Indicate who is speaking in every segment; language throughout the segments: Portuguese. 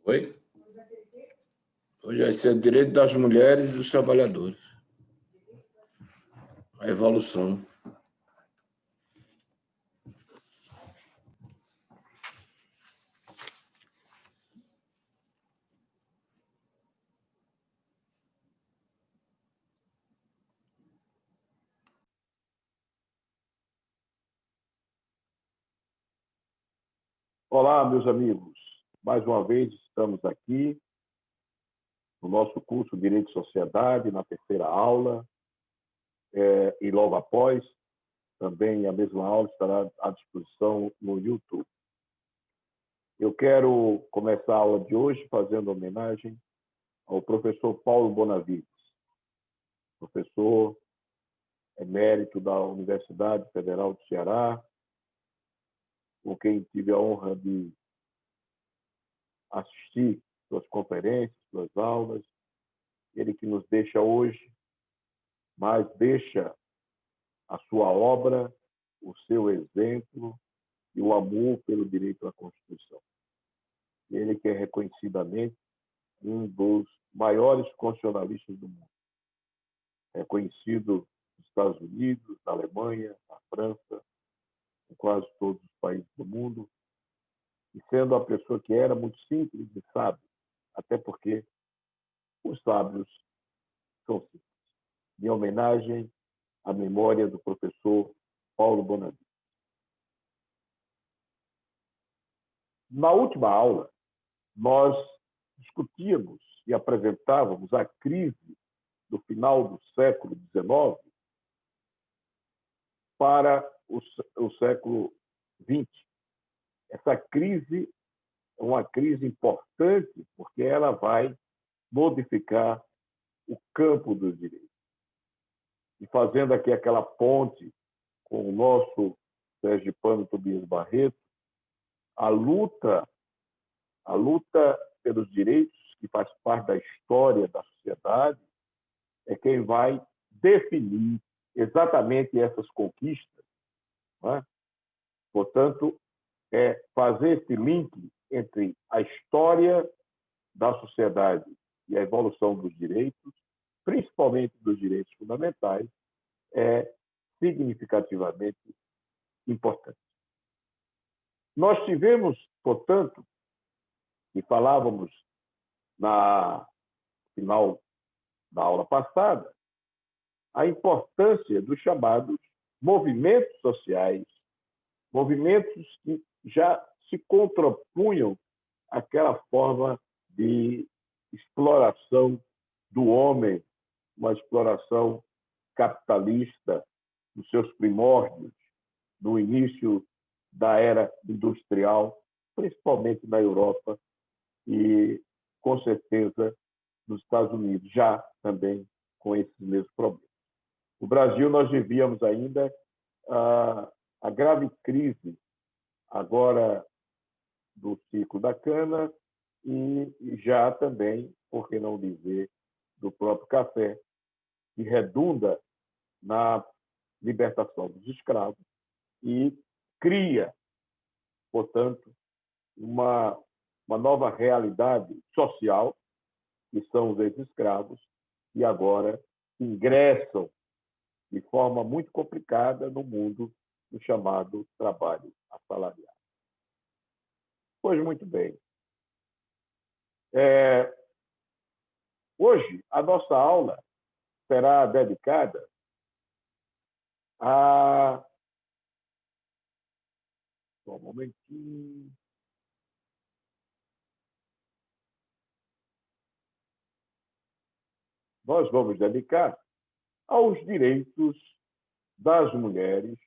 Speaker 1: Oi? Hoje vai ser o direito das mulheres e dos trabalhadores. A evolução.
Speaker 2: Olá, meus amigos. Mais uma vez estamos aqui no nosso curso Direito e Sociedade, na terceira aula, e logo após, também a mesma aula estará à disposição no YouTube. Eu quero começar a aula de hoje fazendo homenagem ao professor Paulo Bonavides, professor emérito da Universidade Federal do Ceará, com quem tive a honra de assistir suas conferências, suas aulas, ele que nos deixa hoje, mas deixa a sua obra, o seu exemplo e o amor pelo direito à Constituição. Ele que é reconhecidamente um dos maiores constitucionalistas do mundo, reconhecido nos Estados Unidos, na Alemanha, na França, em quase todos os países do mundo, e sendo uma pessoa que era muito simples e sábio, até porque os sábios são simples. Em homenagem à memória do professor Paulo Bonavides. Na última aula, nós discutíamos e apresentávamos a crise do final do século XIX para o século XX. Essa crise é uma crise importante porque ela vai modificar o campo dos direitos. E fazendo aqui aquela ponte com o nosso sergipano Tobias Barreto, a luta pelos direitos, que faz parte da história da sociedade, é quem vai definir exatamente essas conquistas. Não é? Portanto, é fazer esse link entre a história da sociedade e a evolução dos direitos, principalmente dos direitos fundamentais, é significativamente importante. Nós tivemos, portanto, e falávamos na final da aula passada, a importância dos chamados movimentos sociais, movimentos que já se contrapunham àquela forma de exploração do homem, uma exploração capitalista nos seus primórdios, no início da era industrial, principalmente na Europa e, com certeza, nos Estados Unidos, já também com esses mesmos problemas. No Brasil, nós vivíamos ainda a grave crise agora do ciclo da cana e já também, por que não dizer, do próprio café, que redunda na libertação dos escravos e cria, portanto, uma nova realidade social, que são os ex-escravos, e agora ingressam de forma muito complicada no mundo do chamado trabalho assalariado. Pois muito bem. Hoje, a nossa aula será dedicada a... Só um momentinho. Nós vamos dedicar aos direitos das mulheres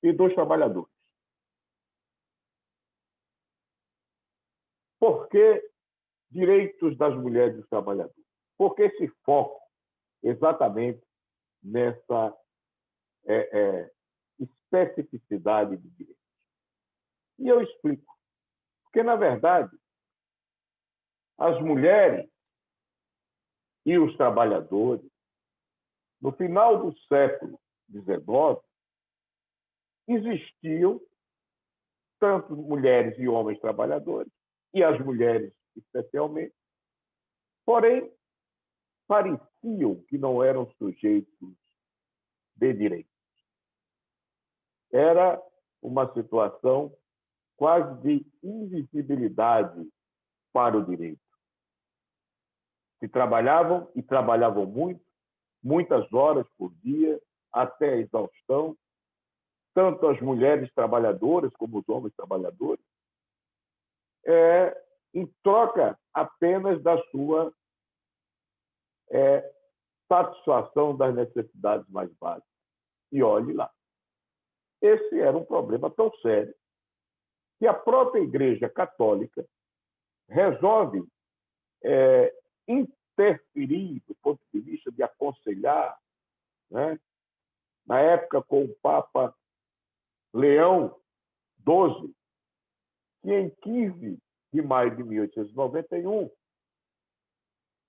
Speaker 2: e dos trabalhadores. Por que direitos das mulheres e dos trabalhadores? Por que esse foco exatamente nessa especificidade de direitos? E eu explico. Porque, na verdade, as mulheres e os trabalhadores, no final do século XIX, existiam tanto mulheres e homens trabalhadores, e as mulheres especialmente, porém, pareciam que não eram sujeitos de direito. Era uma situação quase de invisibilidade para o direito. Se trabalhavam, e trabalhavam muito, muitas horas por dia, até a exaustão, tanto as mulheres trabalhadoras como os homens trabalhadores, em troca apenas da sua satisfação das necessidades mais básicas. E olhe lá. Esse era um problema tão sério que a própria Igreja Católica resolve interferir do ponto de vista de aconselhar, né? Na época com o Papa Leão XII, que em 15 de maio de 1891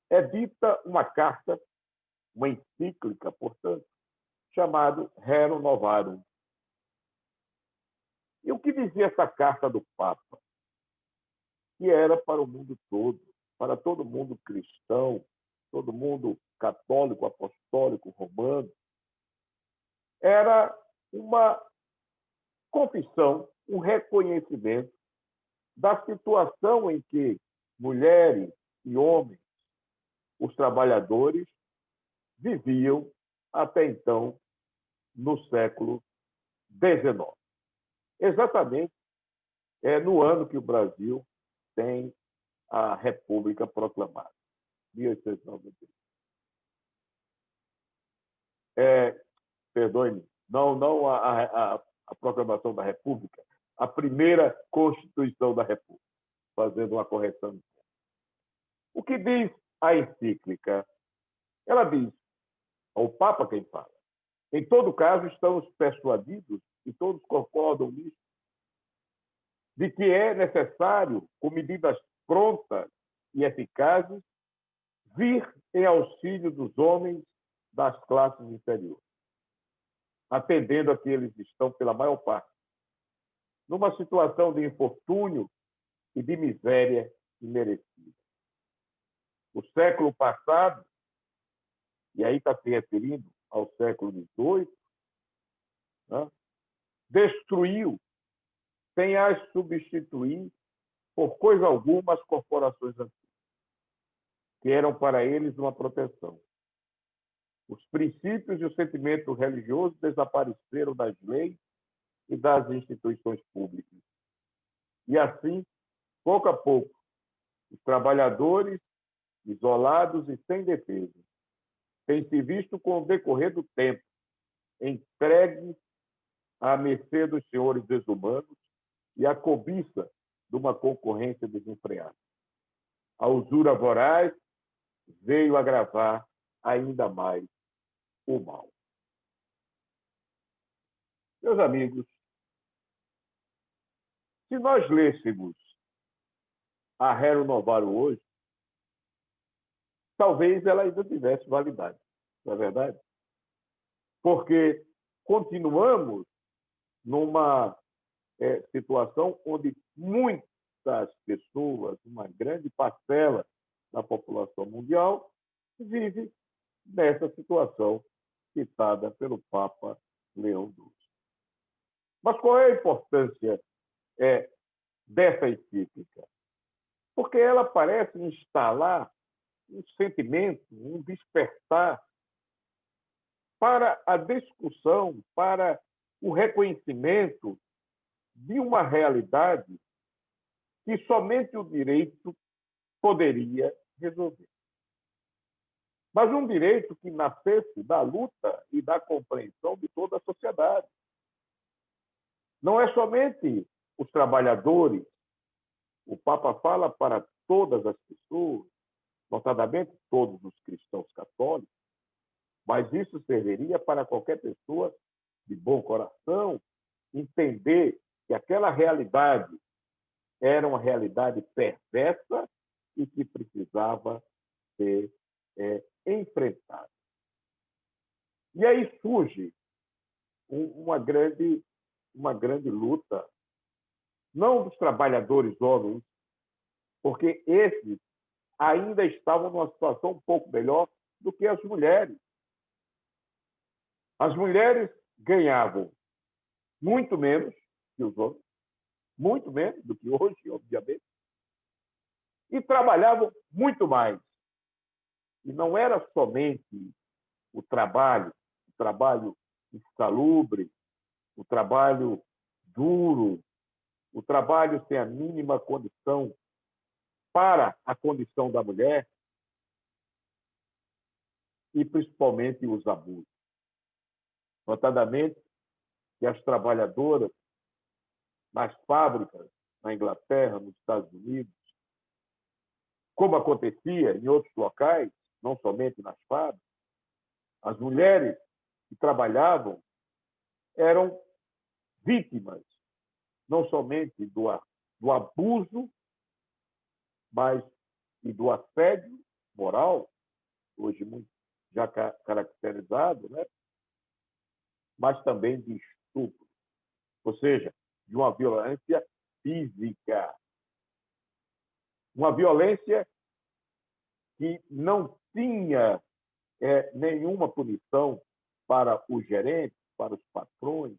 Speaker 2: edita uma carta, uma encíclica, portanto, chamada Rerum Novarum. E o que dizia essa carta do Papa? Que era para o mundo todo, para todo mundo cristão, todo mundo católico, apostólico, romano. Era uma confissão, um reconhecimento da situação em que mulheres e homens, os trabalhadores, viviam até então no século XIX. Exatamente no ano que o Brasil tem a República proclamada, 1891. Perdoe-me, não a proclamação da República, a primeira Constituição da República, fazendo uma correção. O que diz a encíclica? Ela diz, ao Papa quem fala, em todo caso, estamos persuadidos, e todos concordam nisso, de que é necessário, com medidas prontas e eficazes, vir em auxílio dos homens das classes inferiores, atendendo a que eles estão, pela maior parte, numa situação de infortúnio e de miséria imerecida. O século passado, e aí está se referindo ao século XVIII, né, destruiu, sem as substituir por coisa alguma as corporações antigas, que eram para eles uma proteção. Os princípios e o sentimento religioso desapareceram das leis e das instituições públicas. E assim, pouco a pouco, os trabalhadores, isolados e sem defesa, têm se visto com o decorrer do tempo entregues à mercê dos senhores desumanos e à cobiça de uma concorrência desenfreada. A usura voraz veio agravar ainda mais o mal. Meus amigos, se nós lêssemos a Rerum Novarum hoje, talvez ela ainda tivesse validade, não é verdade? Porque continuamos numa situação onde muitas pessoas, uma grande parcela da população mundial, vive nessa situação citada pelo Papa Leão XII. Mas qual é a importância dessa encíclica? Porque ela parece instalar um sentimento, um despertar para a discussão, para o reconhecimento de uma realidade que somente o direito poderia resolver. Mas um direito que nascesse da luta e da compreensão de toda a sociedade. Não é somente os trabalhadores. O Papa fala para todas as pessoas, notadamente todos os cristãos católicos, mas isso serviria para qualquer pessoa de bom coração entender que aquela realidade era uma realidade perversa e que precisava ser enfrentada. E aí surge uma grande luta não dos trabalhadores homens, porque esses ainda estavam numa situação um pouco melhor do que as mulheres. As mulheres ganhavam muito menos que os homens, muito menos do que hoje, obviamente, e trabalhavam muito mais. E não era somente o trabalho insalubre, o trabalho duro, o trabalho sem a mínima condição para a condição da mulher, e principalmente os abusos. Notadamente que as trabalhadoras nas fábricas, na Inglaterra, nos Estados Unidos, como acontecia em outros locais, não somente nas fábricas, as mulheres que trabalhavam eram vítimas não somente do abuso, mas e do assédio moral, hoje muito já caracterizado, né? Mas também de estupro, ou seja, de uma violência física. Uma violência que não tinha nenhuma punição para os gerentes, para os patrões,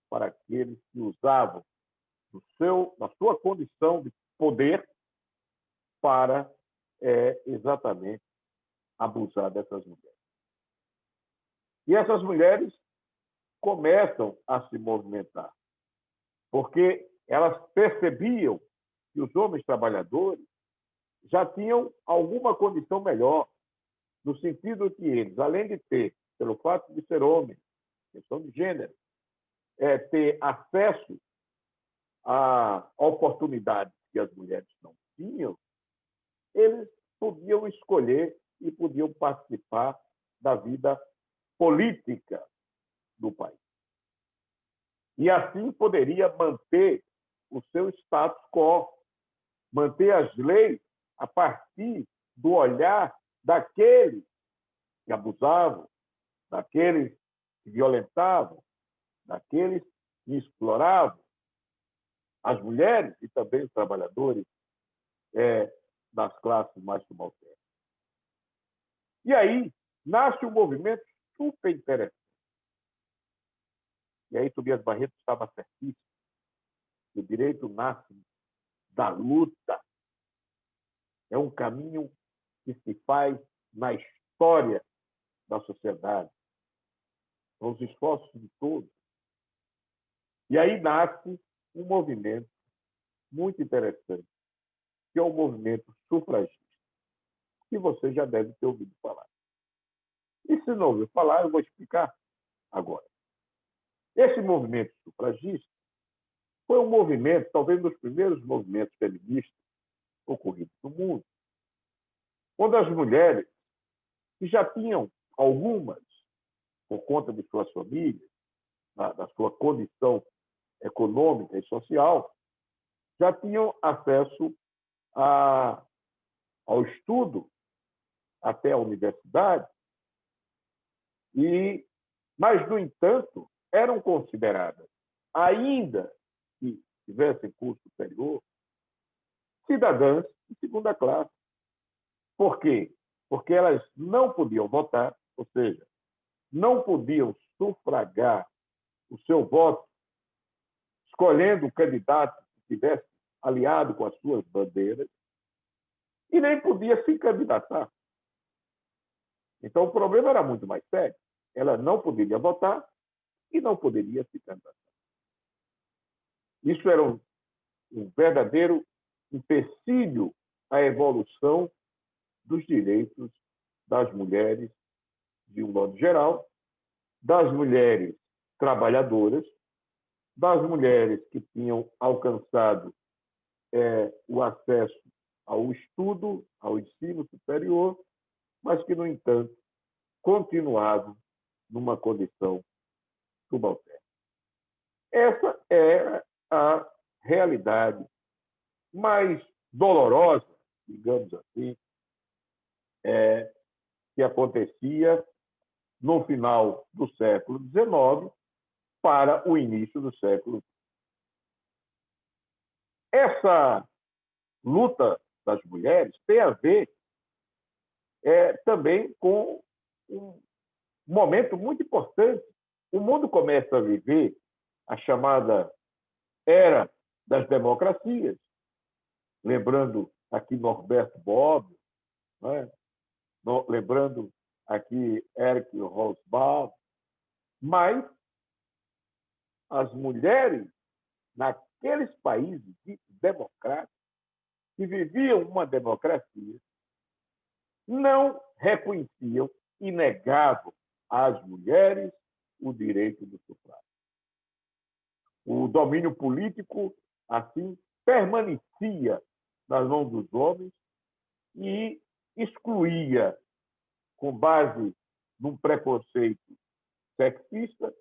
Speaker 2: para aqueles que usavam na sua condição de poder para exatamente abusar dessas mulheres. E essas mulheres começam a se movimentar, porque elas percebiam que os homens trabalhadores já tinham alguma condição melhor, no sentido que eles, além de ter, pelo fato de ser homens, questão de gênero, ter acesso a oportunidades que as mulheres não tinham, eles podiam escolher e podiam participar da vida política do país. E assim poderia manter o seu status quo, manter as leis a partir do olhar daqueles que abusavam, daqueles que violentavam, daqueles que exploravam as mulheres e também os trabalhadores das classes mais subalternas. E aí nasce um movimento super interessante. E aí Tobias Barreto estava certíssimo. O direito nasce da luta. É um caminho que se faz na história da sociedade. São os esforços de todos. E aí nasce um movimento muito interessante, que é o movimento sufragista, que você já deve ter ouvido falar. E se não ouviu falar, eu vou explicar agora. Esse movimento sufragista foi um movimento, talvez um dos primeiros movimentos feministas ocorridos no mundo, onde as mulheres, que já tinham algumas, por conta de suas famílias, da sua condição econômica e social, já tinham acesso ao estudo até a universidade, mas, no entanto, eram consideradas, ainda que tivessem curso superior, cidadãs de segunda classe. Por quê? Porque elas não podiam votar, ou seja, não podiam sufragar o seu voto escolhendo o candidato que estivesse aliado com as suas bandeiras, e nem podia se candidatar. Então, o problema era muito mais sério. Ela não poderia votar e não poderia se candidatar. Isso era um verdadeiro empecilho à evolução dos direitos das mulheres, de um modo geral, das mulheres trabalhadoras, das mulheres que tinham alcançado o acesso ao estudo, ao ensino superior, mas que, no entanto, continuavam numa condição subalterna. Essa é a realidade mais dolorosa, digamos assim, que acontecia no final do século XIX para o início do século XX. essa luta das mulheres tem a ver também com um momento muito importante. O mundo começa a viver a chamada era das democracias, lembrando aqui Norberto Bobbio, né? Lembrando aqui Eric Hobsbawm, mas as mulheres naqueles países democráticos que viviam uma democracia não reconheciam e negavam às mulheres o direito do sufrágio. O domínio político, assim, permanecia nas mãos dos homens e excluía, com base num preconceito sexista,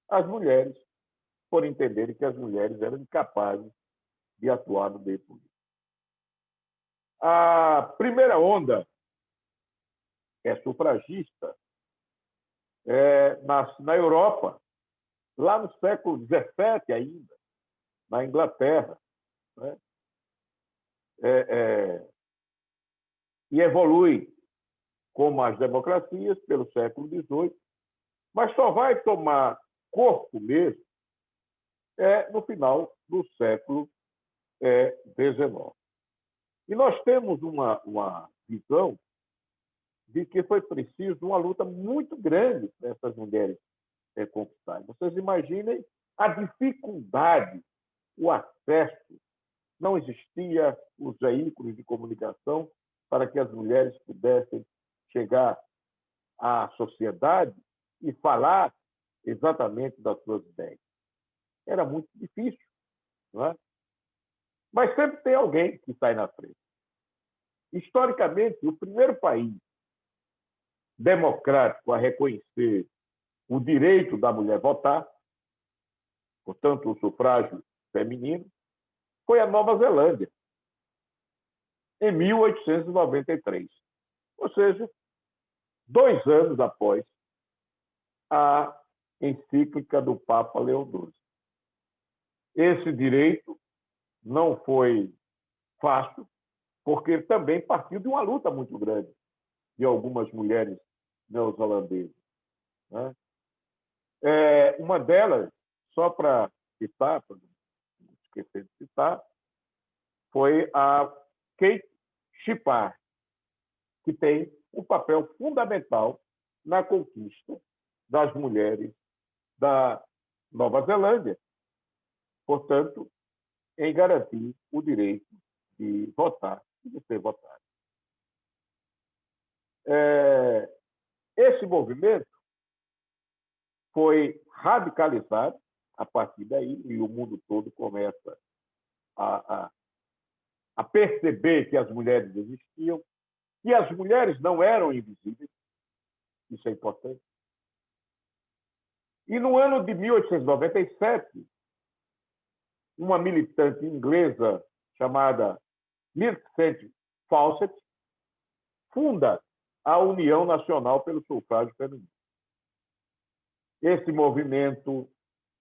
Speaker 2: as mulheres, por entenderem que as mulheres eram incapazes de atuar no meio político. A primeira onda sufragista nasce na Europa, lá no século XVII ainda, na Inglaterra, né? E evolui como as democracias pelo século XVIII, mas só vai tomar corpo mesmo no final do século XIX. E nós temos uma visão de que foi preciso uma luta muito grande para essas mulheres conquistarem. Vocês imaginem a dificuldade, o acesso. Não existia os veículos de comunicação para que as mulheres pudessem chegar à sociedade e falar exatamente das suas ideias. Era muito difícil, não é? Mas sempre tem alguém que sai na frente. Historicamente, o primeiro país democrático a reconhecer o direito da mulher votar, portanto, o sufrágio feminino, foi a Nova Zelândia, em 1893. Ou seja, 2 anos após a encíclica do Papa Leão XII. Esse direito não foi fácil, porque também partiu de uma luta muito grande de algumas mulheres neozelandesas, né? Uma delas, só para citar, para não esquecer de citar, foi a Kate Shipard, que tem um papel fundamental na conquista das mulheres da Nova Zelândia, portanto, em garantir o direito de votar e de ser votado. Esse movimento foi radicalizado a partir daí, e o mundo todo começa a perceber que as mulheres existiam, que as mulheres não eram invisíveis, isso é importante. E no ano de 1897, uma militante inglesa chamada Millicent Fawcett funda a União Nacional pelo Sufrágio Feminino. Esse movimento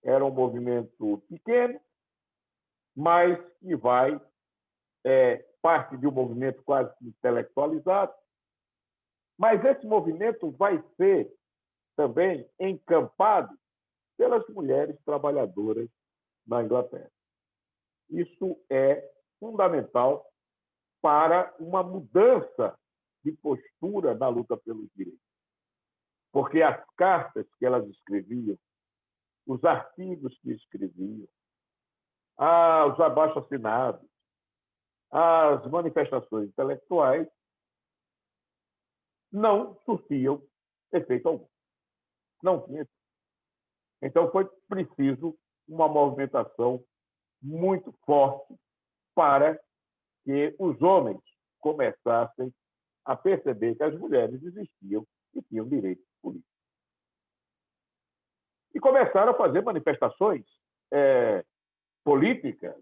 Speaker 2: era um movimento pequeno, mas que vai parte de um movimento quase intelectualizado. Mas esse movimento vai ser também encampado pelas mulheres trabalhadoras na Inglaterra. Isso é fundamental para uma mudança de postura na luta pelos direitos. Porque as cartas que elas escreviam, os artigos que escreviam, os abaixo-assinados, as manifestações intelectuais não surtiam efeito algum. Não tinha efeito. Então, foi preciso uma movimentação muito forte para que os homens começassem a perceber que as mulheres existiam e tinham direitos políticos. E começaram a fazer manifestações políticas,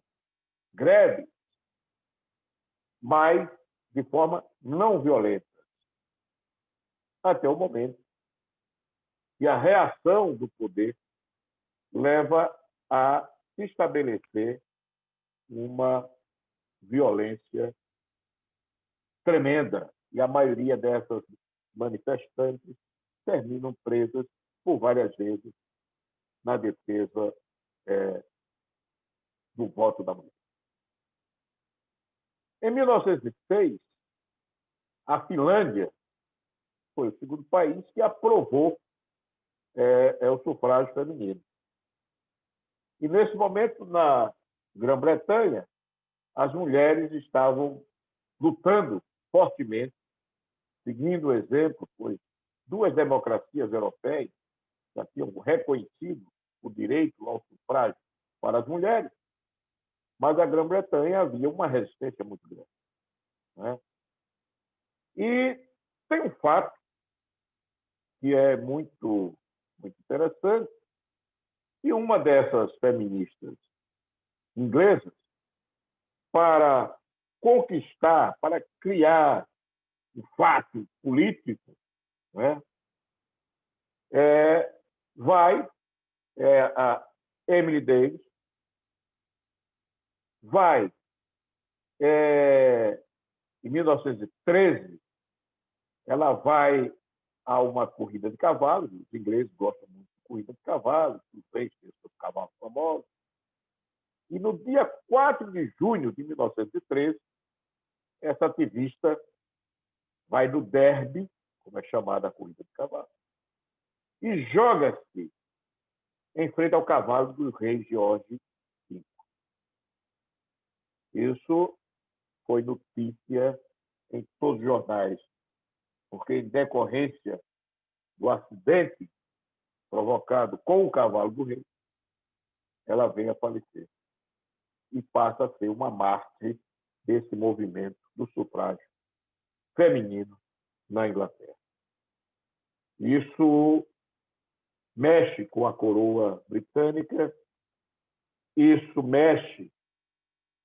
Speaker 2: greves, mas de forma não violenta, até o momento que a reação do poder leva a se estabelecer uma violência tremenda. E a maioria dessas manifestantes terminam presas por várias vezes na defesa do voto da mulher. Em 1906, a Finlândia foi o segundo país que aprovou o sufrágio feminino. E, nesse momento, na Grã-Bretanha, as mulheres estavam lutando fortemente, seguindo o exemplo, pois duas democracias europeias já tinham reconhecido o direito ao sufrágio para as mulheres, mas a Grã-Bretanha havia uma resistência muito grande. Né? E tem um fato que é muito, muito interessante, que uma dessas feministas inglesas, para conquistar, para criar um fato político, né, a Emily Davis, vai, em 1913, ela vai a uma corrida de cavalos. Os ingleses gostam muito de corrida de cavalos, os reis têm seus cavalos famosos. E no dia 4 de junho de 1913, essa ativista vai no Derby, como é chamada a corrida de cavalos, e joga-se em frente ao cavalo do rei George V. Isso foi notícia em todos os jornais, porque, em decorrência do acidente provocado com o cavalo do rei, ela vem a falecer e passa a ser uma mártir desse movimento do sufrágio feminino na Inglaterra. Isso mexe com a coroa britânica, isso mexe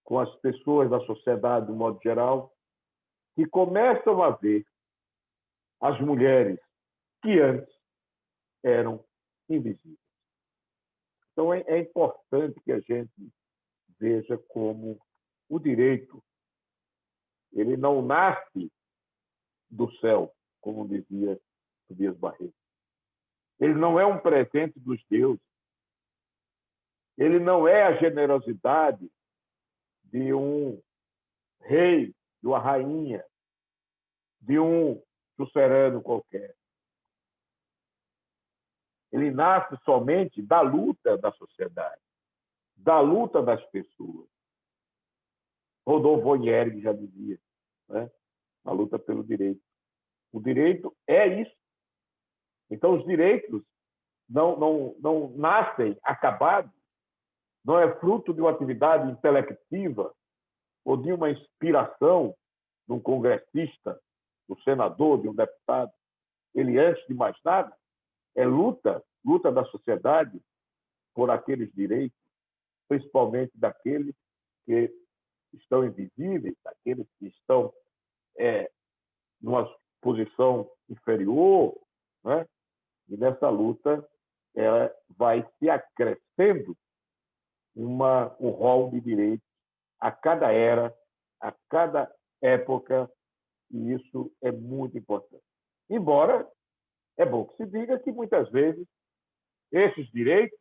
Speaker 2: com as pessoas da sociedade, de um modo geral, que começam a ver as mulheres que antes eram invisíveis. Então, é importante que a gente veja como o direito ele não nasce do céu, como dizia Tobias Barreto. Ele não é um presente dos deuses. Ele não é a generosidade de um rei, de uma rainha, de um sucerano qualquer. Ele nasce somente da luta da sociedade, da luta das pessoas. Rodolfo von Ehring já dizia, né? A luta pelo direito. O direito é isso. Então, os direitos não nascem acabados, não é fruto de uma atividade intelectiva ou de uma inspiração de um congressista, de um senador, de um deputado. Ele, antes de mais nada, é luta da sociedade por aqueles direitos, principalmente daqueles que estão invisíveis, daqueles que estão numa posição inferior, né? E nessa luta ela vai se acrescendo um rol de direitos a cada era, a cada época, e isso é muito importante. Embora é bom que se diga que muitas vezes esses direitos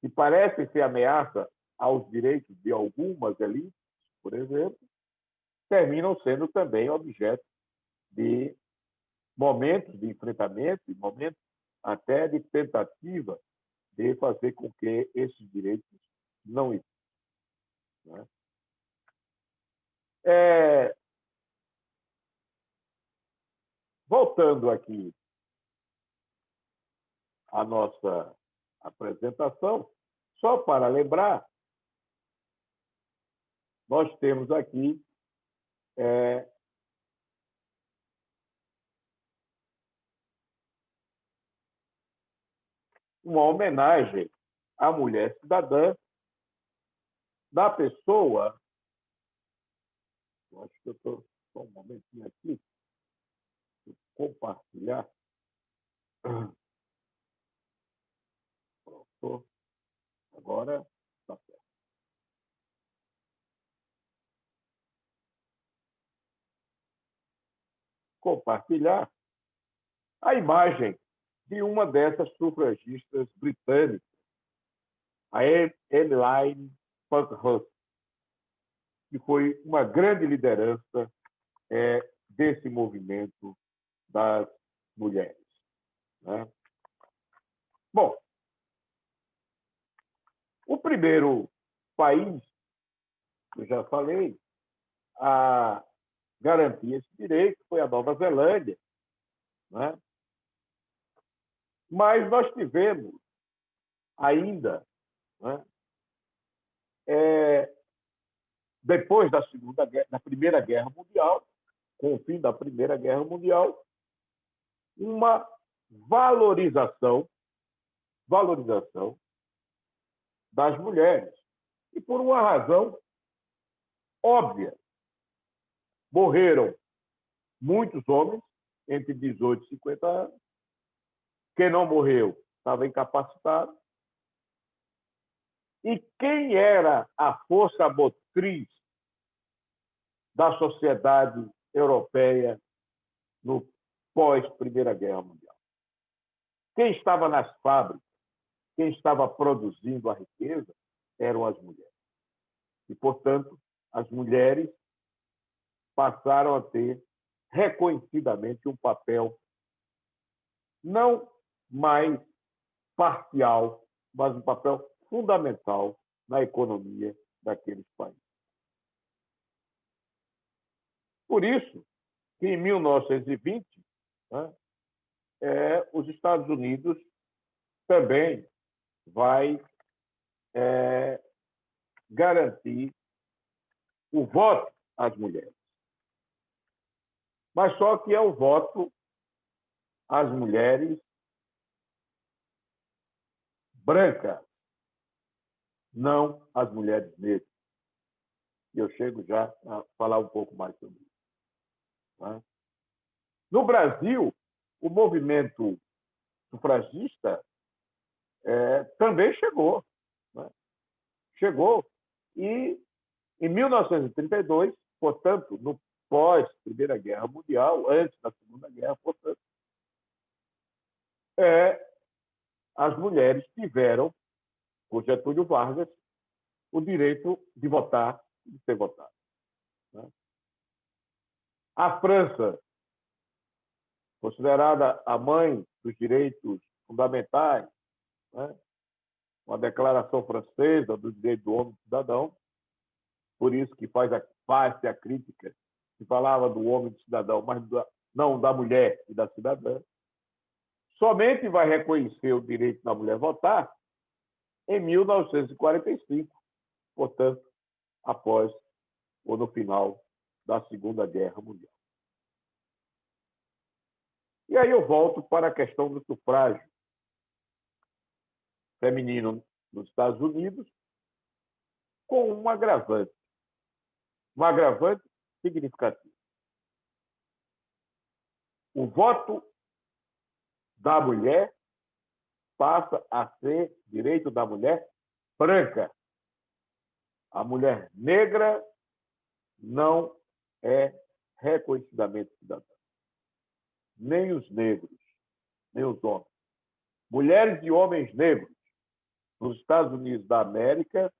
Speaker 2: que parecem ser ameaça aos direitos de algumas elites, por exemplo, terminam sendo também objeto de momentos de enfrentamento, de momentos até de tentativa de fazer com que esses direitos não existam. Né? Voltando aqui à nossa apresentação, só para lembrar, nós temos aqui uma homenagem à mulher cidadã da pessoa. Eu acho que eu estou só um momentinho aqui, compartilhar. Pronto. Agora está certo. compartilhar a imagem de uma dessas sufragistas britânicas, a Emmeline Pankhurst, que foi uma grande liderança desse movimento das mulheres, né? Bom, o primeiro país, eu já falei, a garantir esse direito foi a Nova Zelândia, né? Mas nós tivemos ainda, né, depois da Primeira Guerra Mundial, com o fim da Primeira Guerra Mundial, uma valorização das mulheres. E por uma razão óbvia. Morreram muitos homens entre 18 e 50 anos. Quem não morreu estava incapacitado. E quem era a força motriz da sociedade europeia no pós-Primeira Guerra Mundial? Quem estava nas fábricas, quem estava produzindo a riqueza, eram as mulheres. E, portanto, as mulheres passaram a ter reconhecidamente um papel não mais parcial, mas um papel fundamental na economia daqueles países. Por isso que, em 1920, né, os Estados Unidos também vai garantir o voto às mulheres. Mas só que é o voto às mulheres brancas, não às mulheres negras. E eu chego já a falar um pouco mais sobre isso, né? No Brasil, o movimento sufragista também chegou, né? Chegou e, em 1932, portanto, no pós-Primeira Guerra Mundial, antes da Segunda Guerra, portanto, as mulheres tiveram, por Getúlio Vargas, o direito de votar e de ser votada, né? A França, considerada a mãe dos direitos fundamentais, né, uma declaração francesa do direito do homem e do cidadão, por isso que faz-se a crítica, que falava do homem e do cidadão, mas não da mulher e da cidadã, somente vai reconhecer o direito da mulher votar em 1945, portanto, após ou no final da Segunda Guerra Mundial. E aí eu volto para a questão do sufrágio feminino nos Estados Unidos, com um agravante significativo. O voto da mulher passa a ser direito da mulher branca. A mulher negra não é reconhecidamente cidadã. Nem os negros, nem os homens. Mulheres e homens negros nos Estados Unidos da América,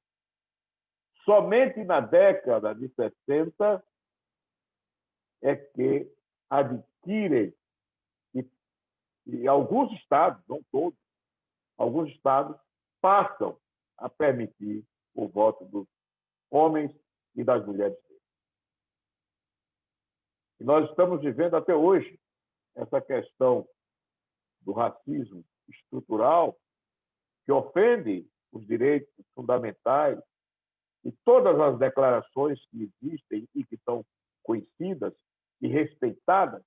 Speaker 2: somente na década de 60 é que adquirem, e alguns estados, não todos, alguns estados passam a permitir o voto dos homens e das mulheres negras. E nós estamos vivendo até hoje essa questão do racismo estrutural que ofende os direitos fundamentais e todas as declarações que existem e que são conhecidas e respeitadas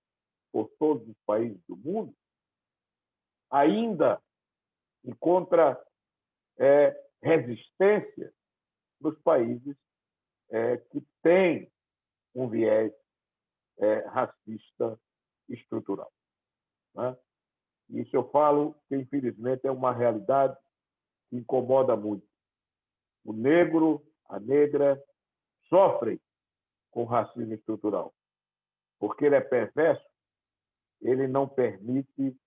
Speaker 2: por todos os países do mundo, ainda encontra resistência nos países que têm um viés racista estrutural, né? Isso eu falo que, infelizmente, é uma realidade que incomoda muito. O negro, a negra, sofrem com racismo estrutural, porque ele é perverso ele não permite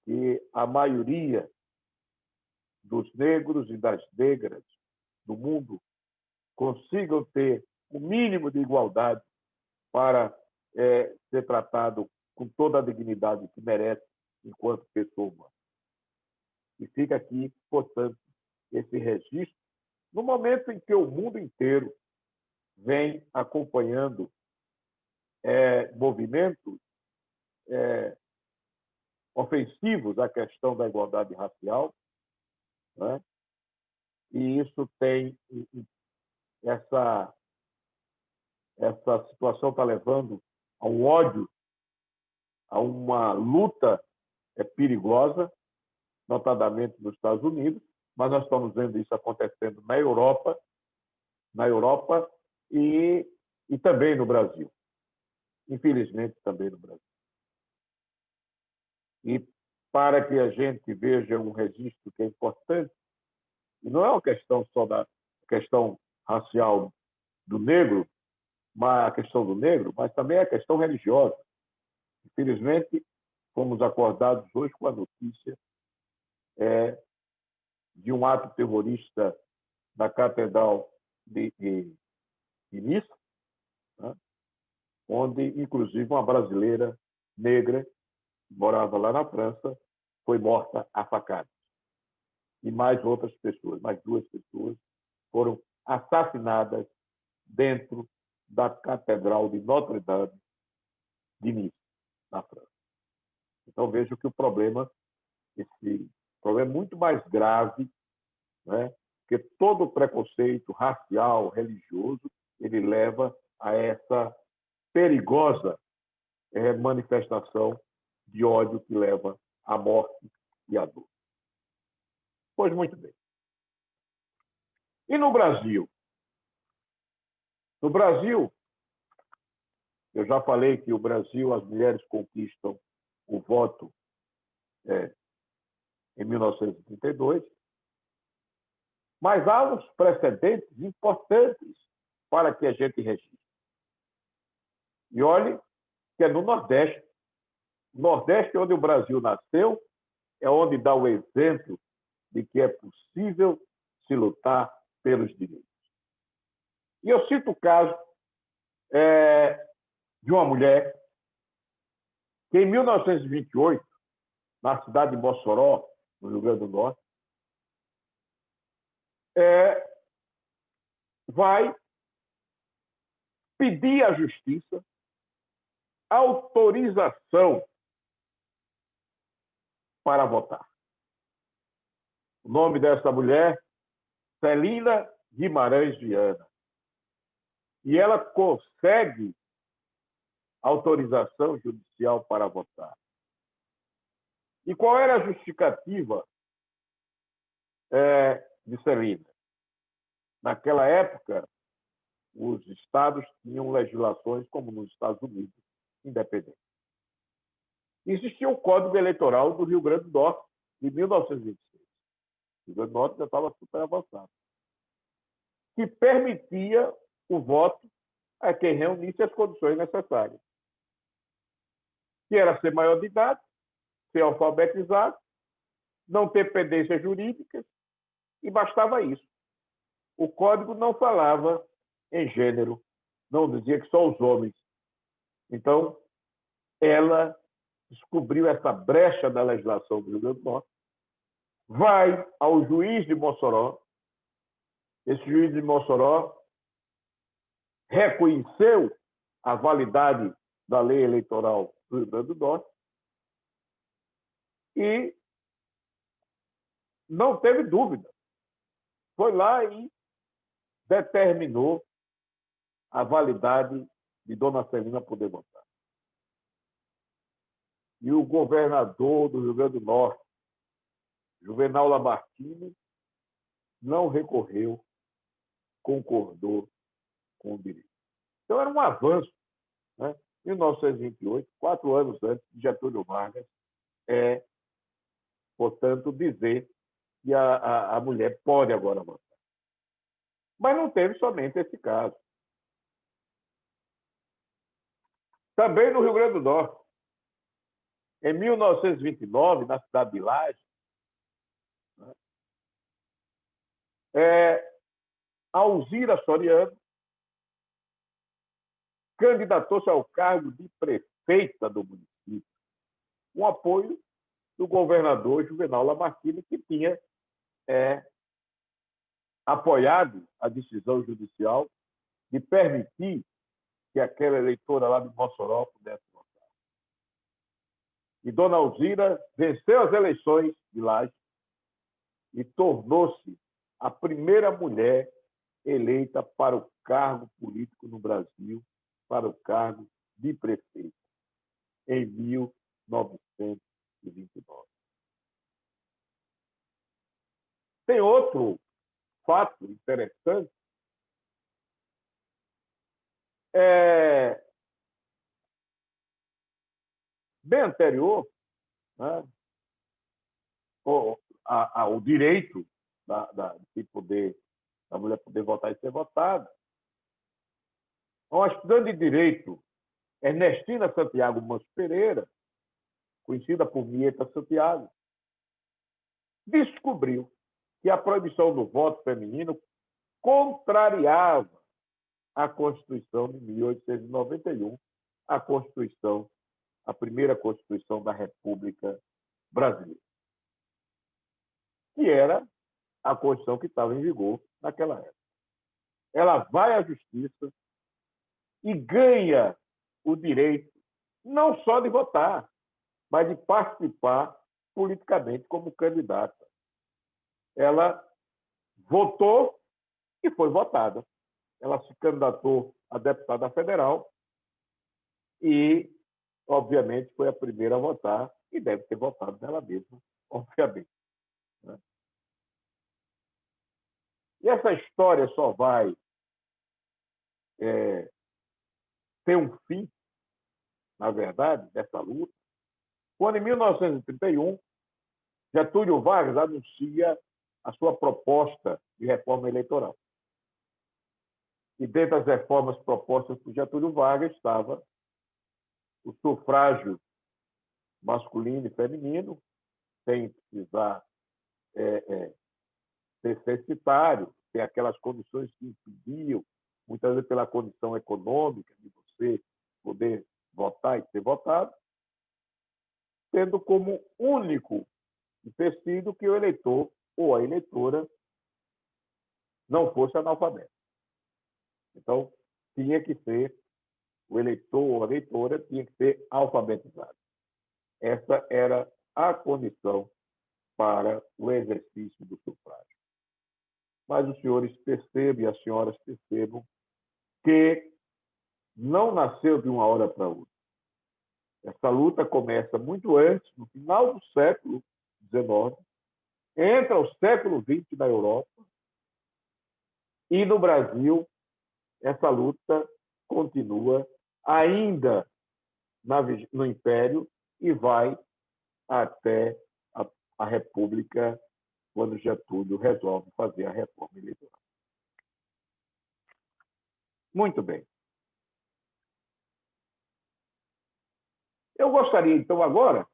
Speaker 2: que a maioria dos negros e das negras do mundo consigam ter o mínimo de igualdade para ser tratado com toda a dignidade que merece enquanto pessoa humana. E fica aqui, portanto, esse registro, no momento em que o mundo inteiro vem acompanhando movimentos ofensivos à questão da igualdade racial, né? E isso tem essa situação está levando a um ódio, a uma luta perigosa, notadamente nos Estados Unidos, mas nós estamos vendo isso acontecendo na Europa e também no Brasil. Infelizmente, também no Brasil. E para que a gente veja um registro que é importante, e não é uma questão só da questão racial do negro, mas a questão do negro, mas também a questão religiosa. Infelizmente, fomos acordados hoje com a notícia de um ato terrorista na Catedral de Nice, né? Onde, inclusive, uma brasileira negra, que morava lá na França, foi morta a facadas. E mais outras pessoas, mais 2 pessoas, foram assassinadas dentro da Catedral de Notre-Dame de Nice, na França. Então, vejo que esse problema é muito mais grave, né? Porque todo o preconceito racial, religioso, ele leva a essa perigosa manifestação de ódio que leva à morte e à dor. Pois muito bem. E no Brasil? No Brasil, eu já falei que o Brasil, as mulheres conquistam o voto em 1932, mas há uns precedentes importantes para que a gente registre. E olhe que é no Nordeste. O Nordeste, onde o Brasil nasceu, é onde dá o exemplo de que é possível se lutar pelos direitos. E eu cito o caso de uma mulher que, em 1928, na cidade de Mossoró, no Rio Grande do Norte, vai pedir à justiça autorização para votar. O nome dessa mulher, Celina Guimarães Viana. E ela consegue autorização judicial para votar. E qual era a justificativa de Celina? Naquela época, os estados tinham legislações como nos Estados Unidos, independentes. Existia o Código Eleitoral do Rio Grande do Norte, de 1926. O Rio Grande do Norte já estava super avançado. Que permitia o voto a quem reunisse as condições necessárias. Que era ser maior de idade, ser alfabetizado, não ter pendências jurídicas, e bastava isso. O código não falava em gênero, não dizia que só os homens. Então, ela descobriu essa brecha da legislação do Rio Grande do Norte, vai ao juiz de Mossoró, esse juiz de Mossoró reconheceu a validade da lei eleitoral do Rio Grande do Norte e não teve dúvida. Foi lá e determinou a validade de Dona Celina poder votar. E o governador do Rio Grande do Norte, Juvenal Lamartine, não recorreu, concordou com o direito. Então, era um avanço. Né? Em 1928, 4 anos antes de Getúlio Vargas, portanto, dizer que a mulher pode agora votar. Mas não teve somente esse caso. Também no Rio Grande do Norte, Em 1929, na cidade de Laje, Alzira Soriano candidatou-se ao cargo de prefeita do município, com apoio do governador Juvenal Lamartine, que tinha apoiado a decisão judicial de permitir que aquela eleitora lá de Mossoró pudesse votar. E Dona Alzira venceu as eleições de Laje e tornou-se a primeira mulher eleita para o cargo político no Brasil, para o cargo de prefeito, em 1929. Tem outro fato interessante, bem anterior, né, o direito da mulher poder votar e ser votada. Uma estudante de direito, Ernestina Santiago Manso Pereira, conhecida por Mieta Santiago, descobriu que a proibição do voto feminino contrariava a Constituição de 1891, a primeira Constituição da República Brasileira, que era a Constituição que estava em vigor naquela época. Ela vai à Justiça e ganha o direito não só de votar, mas de participar politicamente como candidata. Ela votou e foi votada. Ela se candidatou a deputada federal e, obviamente, foi a primeira a votar e deve ter votado nela mesma, obviamente. Né? E essa história só vai ter um fim, na verdade, dessa luta, quando, em 1931, Getúlio Vargas anuncia a sua proposta de reforma eleitoral. E dentre as reformas propostas por Getúlio Vargas estava o sufrágio masculino e feminino, sem precisar ser censitário, tem aquelas condições que impediam, muitas vezes pela condição econômica, de você poder votar e ser votado, tendo como único empecilho que o eleitor ou a eleitora não fosse analfabeto. Então, tinha que ser, o eleitor ou a eleitora tinha que ser alfabetizado. Essa era a condição para o exercício do sufrágio. Mas os senhores percebem, e as senhoras percebam, que não nasceu de uma hora para outra. Essa luta começa muito antes, no final do século XIX, entra o século XX na Europa, e no Brasil essa luta continua ainda no Império e vai até a República, quando Getúlio resolve fazer a reforma eleitoral. Muito bem. Eu gostaria, então, agora,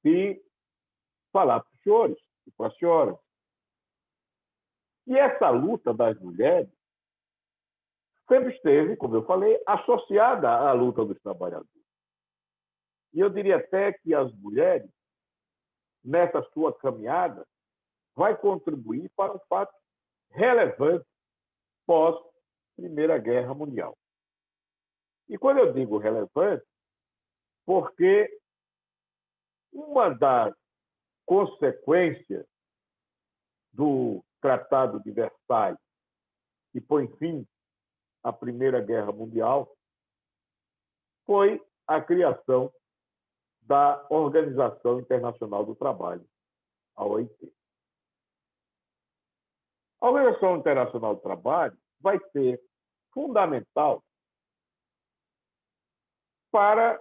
Speaker 2: de falar para os senhores e para as senhoras que essa luta das mulheres sempre esteve, como eu falei, associada à luta dos trabalhadores. E eu diria até que as mulheres, nessa sua caminhada, vai contribuir para um fato relevante pós-Primeira Guerra Mundial. E quando eu digo relevante, porque uma das consequências do Tratado de Versalhes, que põe fim à Primeira Guerra Mundial, foi a criação da Organização Internacional do Trabalho, a OIT. A Organização Internacional do Trabalho vai ser fundamental para,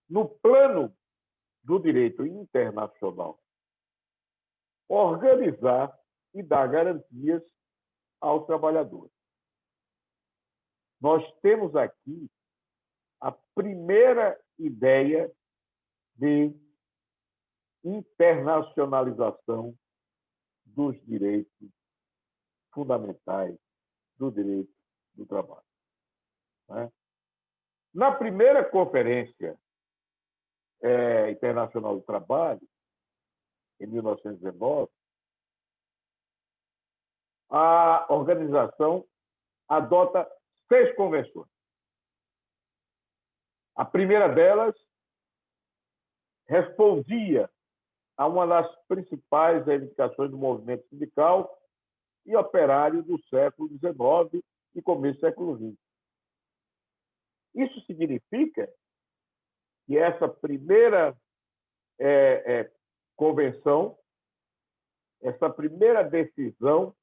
Speaker 2: no plano do direito internacional, organizar e dar garantias aos trabalhadores. Nós temos aqui a primeira ideia de internacionalização dos direitos fundamentais, do direito do trabalho. Né? Na primeira Conferência Internacional do Trabalho, em 1919, a organização adota 6 convenções. A primeira delas respondia a uma das principais reivindicações do movimento sindical e operário do século XIX e começo do século XX. Isso significa que essa primeira convenção, essa primeira decisão,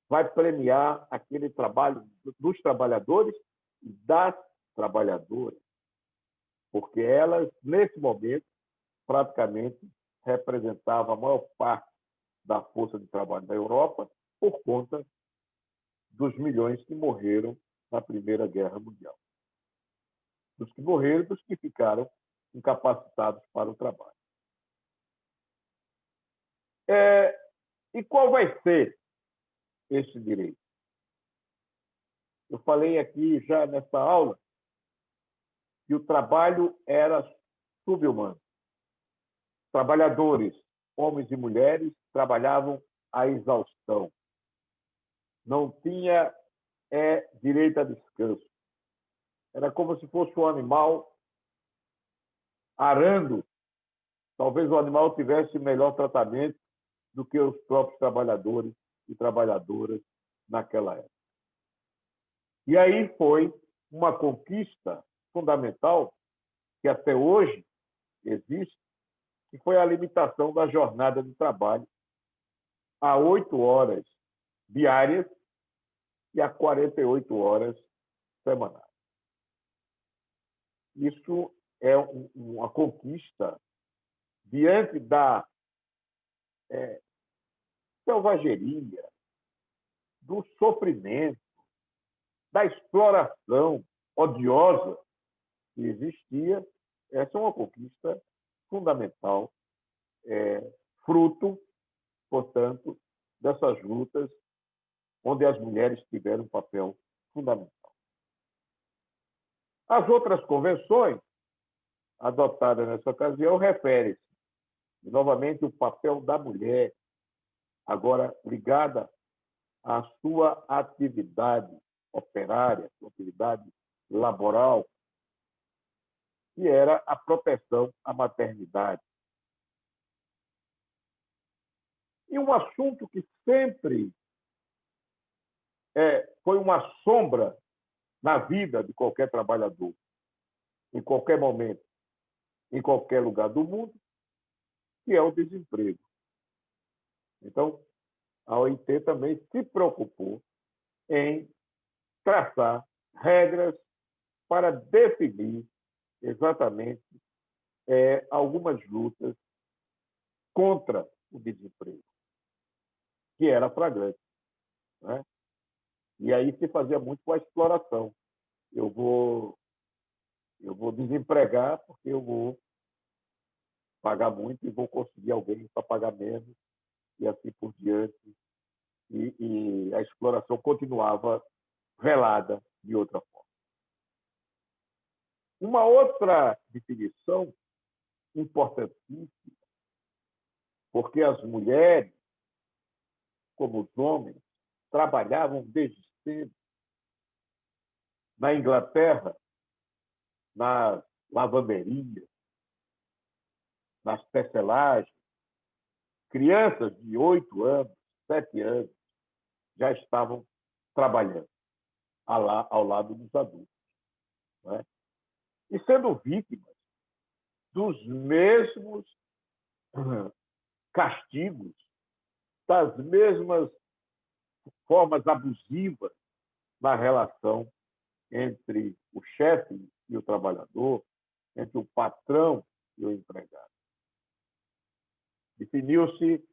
Speaker 2: vai premiar aquele trabalho dos trabalhadores e das trabalhadoras, porque elas, nesse momento, praticamente representavam a maior parte da força de trabalho da Europa por conta dos milhões que morreram na Primeira Guerra Mundial. Dos que morreram e dos que ficaram incapacitados para o trabalho. E qual vai ser esse direito? Eu falei aqui já nessa aula que o trabalho era sub-humano. Trabalhadores, homens e mulheres, trabalhavam à exaustão. Não tinha direito a descanso. Era como se fosse um animal arando. Talvez o animal tivesse melhor tratamento do que os próprios trabalhadores e trabalhadoras naquela época. E aí foi uma conquista fundamental que até hoje existe, que foi a limitação da jornada de trabalho a 8 horas diárias e a 48 horas semanais. Isso é uma conquista diante da selvageria, do sofrimento, da exploração odiosa que existia. Essa é uma conquista fundamental, fruto, portanto, dessas lutas onde as mulheres tiveram um papel fundamental. As outras convenções adotadas nessa ocasião referem-se, novamente, o papel da mulher, agora ligada à sua atividade operária, sua atividade laboral, que era a proteção à maternidade. E um assunto que sempre foi uma sombra na vida de qualquer trabalhador, em qualquer momento, em qualquer lugar do mundo, que é o desemprego. Então, a OIT também se preocupou em traçar regras para definir exatamente algumas lutas contra o desemprego, que era flagrante, né? E aí se fazia muito com a exploração. Eu vou desempregar porque eu vou pagar muito e vou conseguir alguém para pagar menos, e assim por diante. E a exploração continuava velada de outra forma. Uma outra definição importantíssima, porque as mulheres, como os homens, trabalhavam desde cedo. Na Inglaterra, nas lavanderias, nas tecelagens, crianças de 8 anos, 7 anos, já estavam trabalhando ao lado dos adultos, né? E sendo vítimas dos mesmos castigos, das mesmas formas abusivas na relação entre o chefe e o trabalhador, entre o patrão e o empregado. Definiu-se,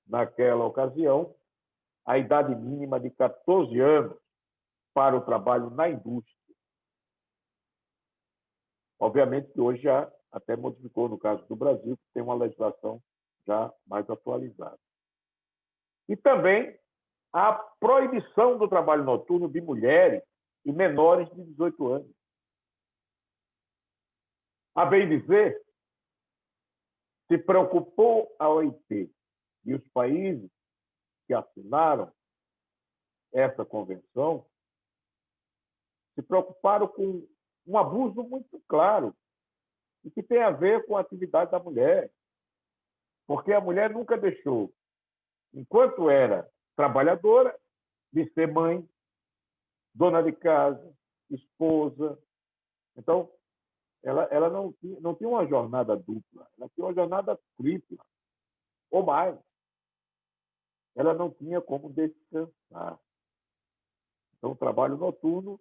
Speaker 2: naquela ocasião, a idade mínima de 14 anos para o trabalho na indústria. Obviamente que hoje já até modificou, no caso do Brasil, que tem uma legislação já mais atualizada. E também a proibição do trabalho noturno de mulheres e menores de 18 anos. A bem dizer, se preocupou a OIT e os países que assinaram essa convenção se preocuparam com um abuso muito claro e que tem a ver com a atividade da mulher. Porque a mulher nunca deixou, enquanto era trabalhadora, de ser mãe, dona de casa, esposa. Então, ela não tinha uma jornada dupla, ela tinha uma jornada tripla, ou mais. Ela não tinha como descansar. Então, o trabalho noturno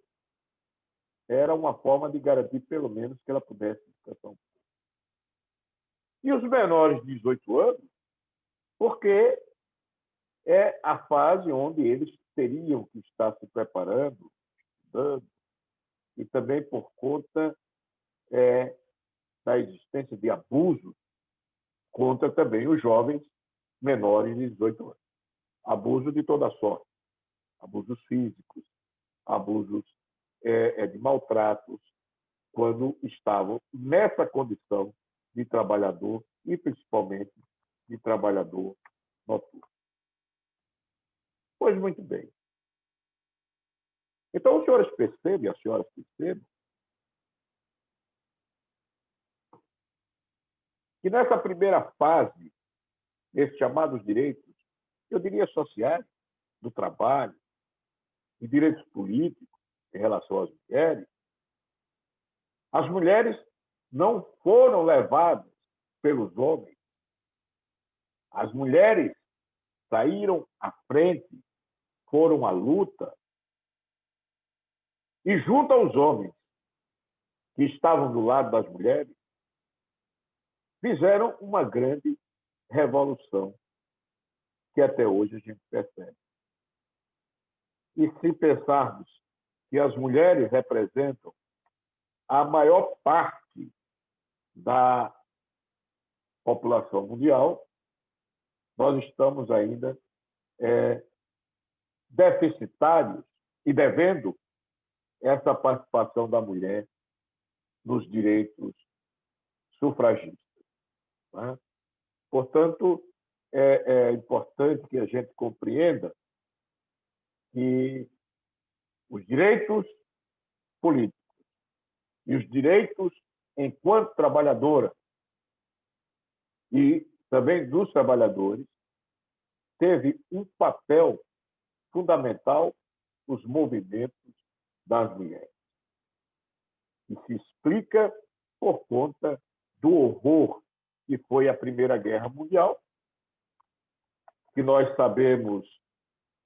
Speaker 2: era uma forma de garantir, pelo menos, que ela pudesse descansar um pouco. E os menores de 18 anos, porque é a fase onde eles teriam que estar se preparando, estudando, e também por conta da existência de abusos contra também os jovens menores de 18 anos. Abuso de toda sorte. Abusos físicos, abusos de maltratos, quando estavam nessa condição de trabalhador e, principalmente, de trabalhador noturno. Pois muito bem. Então, os senhores percebem, as senhoras percebem, que nessa primeira fase, nesses chamados direitos, eu diria sociais, do trabalho, e direitos políticos em relação às mulheres, as mulheres não foram levadas pelos homens. As mulheres saíram à frente, foram à luta, e junto aos homens que estavam do lado das mulheres, fizeram uma grande revolução que até hoje a gente percebe. E se pensarmos que as mulheres representam a maior parte da população mundial, nós estamos ainda deficitários e devendo essa participação da mulher nos direitos sufragistas. Né? Portanto, é importante que a gente compreenda que os direitos políticos e os direitos enquanto trabalhadora e também dos trabalhadores teve um papel fundamental nos movimentos das mulheres. E se explica por conta do horror que foi a Primeira Guerra Mundial, que nós sabemos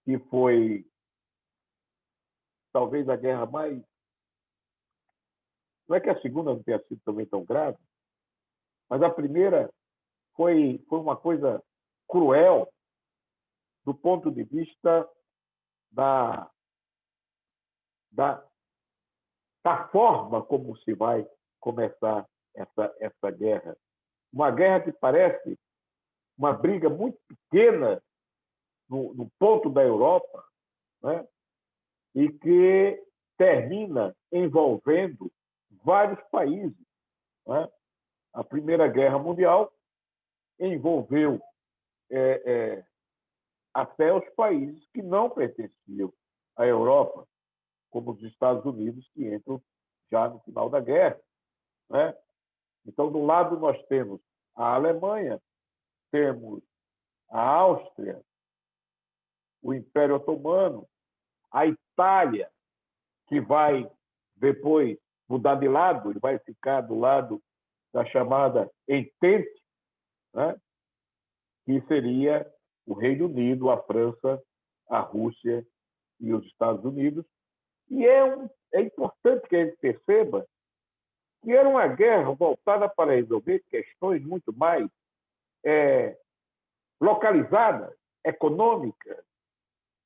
Speaker 2: que foi talvez a guerra mais... Não é que a segunda não tenha sido também tão grave, mas a primeira foi uma coisa cruel do ponto de vista da forma como se vai começar essa guerra. Uma guerra que parece uma briga muito pequena no ponto da Europa, né? E que termina envolvendo vários países. Né? A Primeira Guerra Mundial envolveu até os países que não pertenciam à Europa, como os Estados Unidos, que entram já no final da guerra. Né? Então, do lado nós temos a Alemanha, temos a Áustria, o Império Otomano, a Itália, que vai depois mudar de lado, ele vai ficar do lado da chamada Entente, né? Que seria o Reino Unido, a França, a Rússia e os Estados Unidos. E é importante que a gente perceba que era uma guerra voltada para resolver questões muito mais localizadas, econômicas,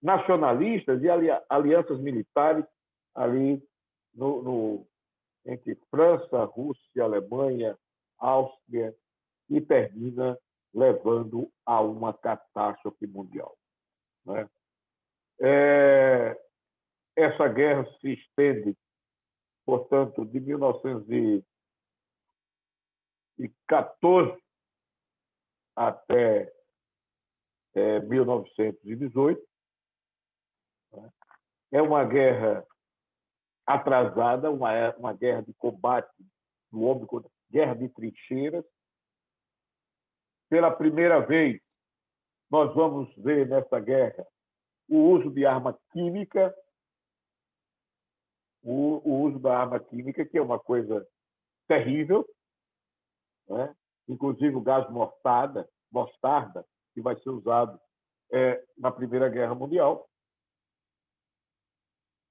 Speaker 2: nacionalistas e alianças militares ali no entre França, Rússia, Alemanha, Áustria, e termina levando a uma catástrofe mundial, né? Essa guerra se estende, portanto, de 1914 até 1918. Né? É uma guerra atrasada, uma guerra de combate do homem, guerra de trincheiras. Pela primeira vez, nós vamos ver nessa guerra o uso de arma química, o uso da arma química, que é uma coisa terrível, né? Inclusive o gás mostarda, que vai ser usado na Primeira Guerra Mundial.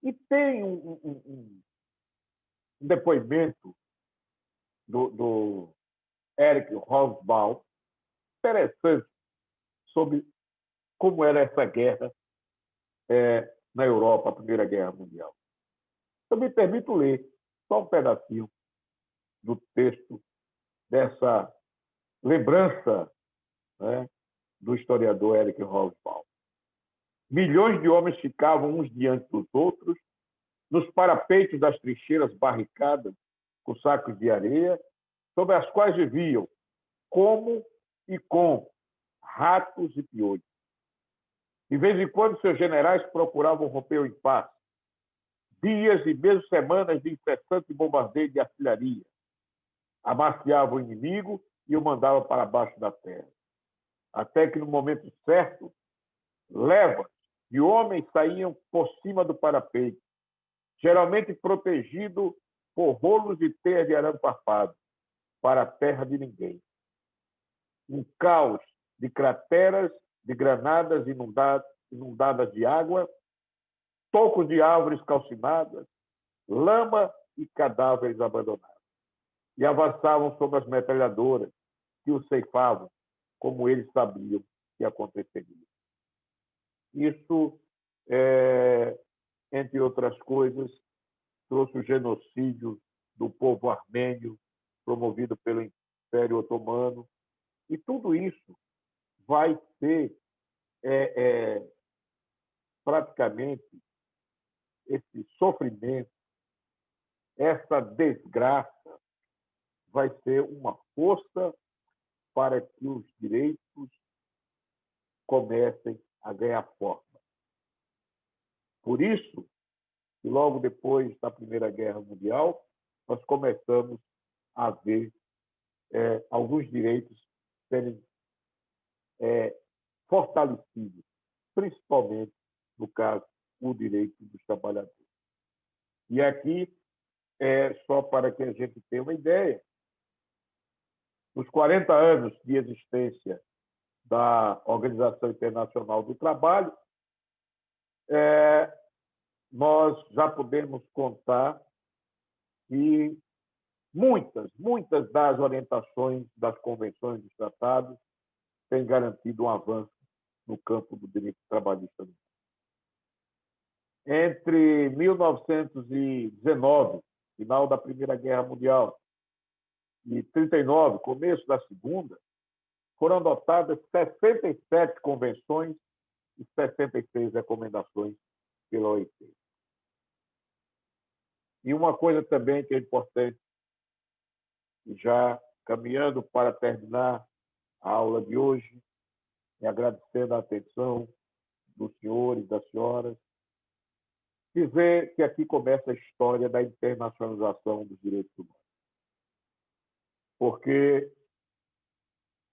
Speaker 2: E tem um depoimento do Erich Hobsbawm interessante sobre como era essa guerra na Europa, a Primeira Guerra Mundial. Eu me permito ler só um pedacinho do texto dessa lembrança, né, do historiador Erich Hobsbawm. Milhões de homens ficavam uns diante dos outros, nos parapeitos das trincheiras barricadas com sacos de areia, sobre as quais viviam, como e com ratos e piolhos. De vez em quando, seus generais procuravam romper o impasse. Dias e mesmo semanas de incessante bombardeio de artilharia. Amaciavam o inimigo e o mandavam para baixo da terra. Até que, no momento certo, levas de homens saíam por cima do parapeito, geralmente protegido por rolos de teia de arame farpado, para a terra de ninguém. Um caos de crateras, de granadas inundadas de água, tocos de árvores calcinadas, lama e cadáveres abandonados. E avançavam sobre as metralhadoras, que os ceifavam, como eles sabiam que aconteceria. Isso, entre outras coisas, trouxe o genocídio do povo armênio, promovido pelo Império Otomano, e tudo isso vai ser praticamente esse sofrimento, essa desgraça, vai ser uma força para que os direitos comecem a ganhar forma. Por isso, que logo depois da Primeira Guerra Mundial, nós começamos a ver alguns direitos serem fortalecidos, principalmente, no caso, o direito dos trabalhadores. E aqui, só para que a gente tenha uma ideia, nos 40 anos de existência da Organização Internacional do Trabalho, nós já podemos contar que muitas das orientações das convenções dos tratados têm garantido um avanço no campo do direito trabalhista. Entre 1919, final da Primeira Guerra Mundial, e 39, começo da Segunda, foram adotadas 67 convenções e 66 recomendações pela OIT. E uma coisa também que é importante, já caminhando para terminar a aula de hoje, e agradecendo a atenção dos senhores e das senhoras, dizer que aqui começa a história da internacionalização dos direitos humanos. Porque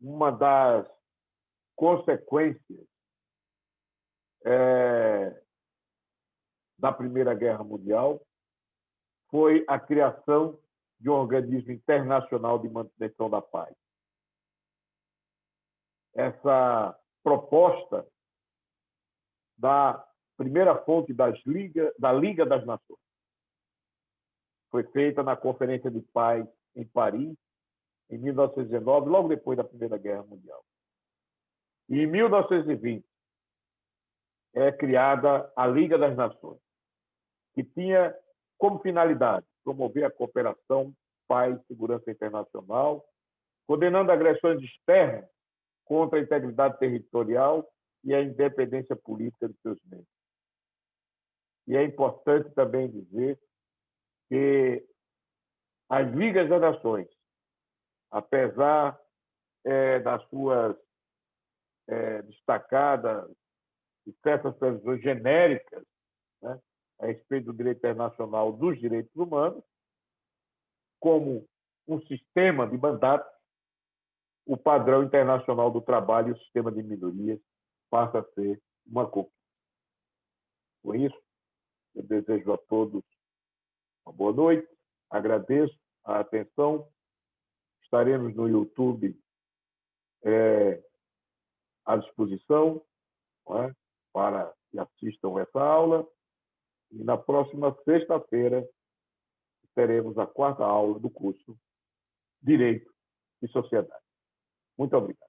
Speaker 2: uma das consequências da Primeira Guerra Mundial foi a criação de um organismo internacional de manutenção da paz. Essa proposta da primeira fonte da Liga das Nações foi feita na Conferência de Paz em Paris, em 1919, logo depois da Primeira Guerra Mundial. E em 1920 é criada a Liga das Nações, que tinha como finalidade, promover a cooperação, paz e segurança internacional, condenando agressões externas contra a integridade territorial e a independência política de seus membros. E é importante também dizer que as Ligas das Nações, apesar das suas destacadas e certas previsões genéricas, né, a respeito do direito internacional dos direitos humanos, como um sistema de mandatos, o padrão internacional do trabalho e o sistema de minorias passa a ser uma conquista. Por isso, eu desejo a todos uma boa noite, agradeço a atenção, estaremos no YouTube à disposição, não é, para que assistam essa aula, e na próxima sexta-feira teremos a 4ª aula do curso Direito e Sociedade. Muito obrigado.